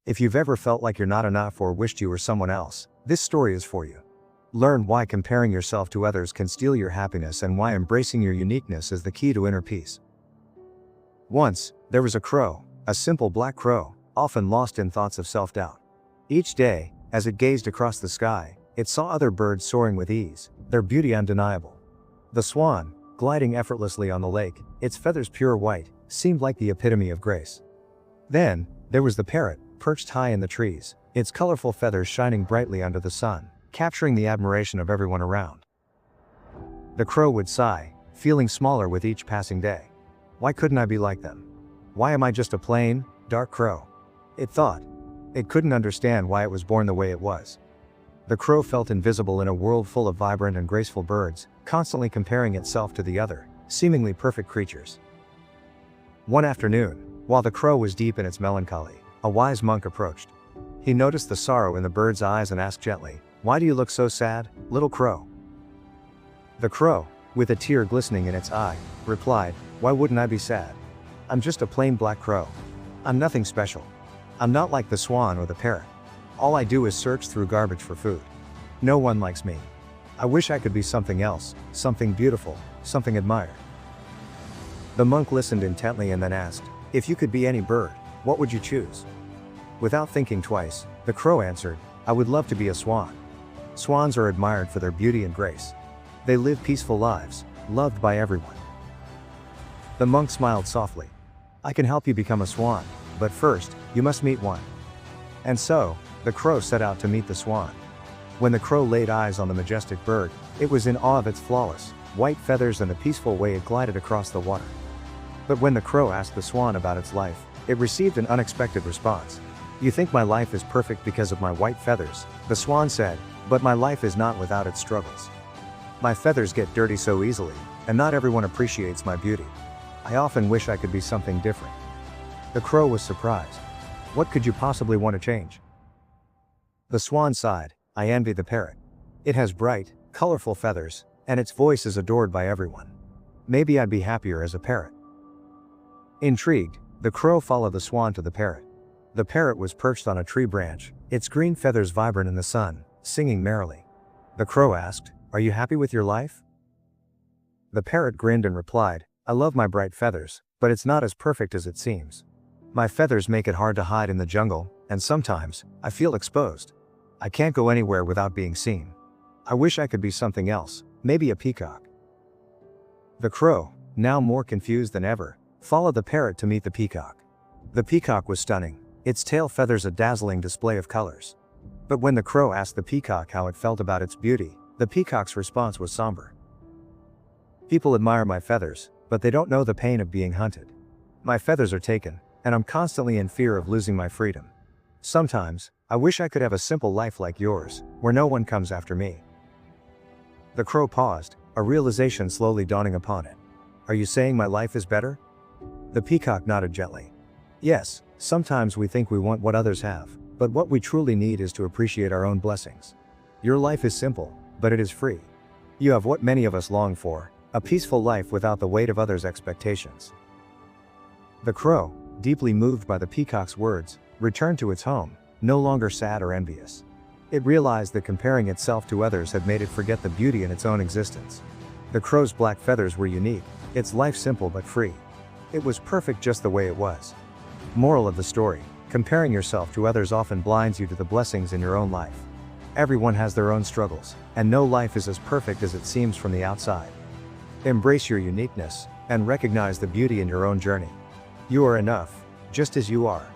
If you've ever felt like you're not enough or wished you were someone else, this story is for you. Learn why comparing yourself to others can steal your happiness and why embracing your uniqueness is the key to inner peace. Once, there was a crow, a simple black crow, often lost in thoughts of self-doubt. Each day, as it gazed across the sky, it saw other birds soaring with ease, their beauty undeniable. The swan, gliding effortlessly on the lake, its feathers pure white, seemed like the epitome of grace. Then, there was the parrot, perched high in the trees, its colorful feathers shining brightly under the sun, capturing the admiration of everyone around. The crow would sigh, feeling smaller with each passing day. Why couldn't I be like them? Why am I just a plain, dark crow? It thought. It couldn't understand why it was born the way it was. The crow felt invisible in a world full of vibrant and graceful birds, constantly comparing itself to the other, seemingly perfect creatures. One afternoon, while the crow was deep in its melancholy, a wise monk approached. He noticed the sorrow in the bird's eyes and asked gently, "Why do you look so sad, little crow?" The crow, with a tear glistening in its eye, replied, "Why wouldn't I be sad? I'm just a plain black crow. I'm nothing special. I'm not like the swan or the parrot. All I do is search through garbage for food. No one likes me. I wish I could be something else, something beautiful, something admired." The monk listened intently and then asked, "If you could be any bird, what would you choose?" Without thinking twice, the crow answered, "I would love to be a swan. Swans are admired for their beauty and grace. They live peaceful lives, loved by everyone." The monk smiled softly. "I can help you become a swan, but first, you must meet one." And so, the crow set out to meet the swan. When the crow laid eyes on the majestic bird, it was in awe of its flawless, white feathers and the peaceful way it glided across the water. But when the crow asked the swan about its life, it received an unexpected response. "You think my life is perfect because of my white feathers," the swan said, "but my life is not without its struggles. My feathers get dirty so easily, and not everyone appreciates my beauty. I often wish I could be something different." The crow was surprised. What could you possibly want to change? The swan sighed, "I envy the parrot. It has bright, colorful feathers, and its voice is adored by everyone. Maybe I'd be happier as a parrot." Intrigued, the crow followed the swan to the parrot. The parrot was perched on a tree branch, its green feathers vibrant in the sun, singing merrily. The crow asked, "Are you happy with your life?" The parrot grinned and replied, "I love my bright feathers, but it's not as perfect as it seems. My feathers make it hard to hide in the jungle, and sometimes, I feel exposed. I can't go anywhere without being seen. I wish I could be something else, maybe a peacock." The crow, now more confused than ever, followed the parrot to meet the peacock. The peacock was stunning, its tail feathers a dazzling display of colors. But when the crow asked the peacock how it felt about its beauty, the peacock's response was somber. "People admire my feathers, but they don't know the pain of being hunted. My feathers are taken, and I'm constantly in fear of losing my freedom. Sometimes, I wish I could have a simple life like yours, where no one comes after me." The crow paused, a realization slowly dawning upon it. "Are you saying my life is better?" The peacock nodded gently. "Yes, sometimes we think we want what others have, but what we truly need is to appreciate our own blessings. Your life is simple, but it is free. You have what many of us long for, a peaceful life without the weight of others' expectations." The crow, deeply moved by the peacock's words, returned to its home, no longer sad or envious. It realized that comparing itself to others had made it forget the beauty in its own existence. The crow's black feathers were unique, its life simple but free. It was perfect just the way it was. Moral of the story: comparing yourself to others often blinds you to the blessings in your own life. Everyone has their own struggles, and no life is as perfect as it seems from the outside. Embrace your uniqueness, and recognize the beauty in your own journey. You are enough, just as you are.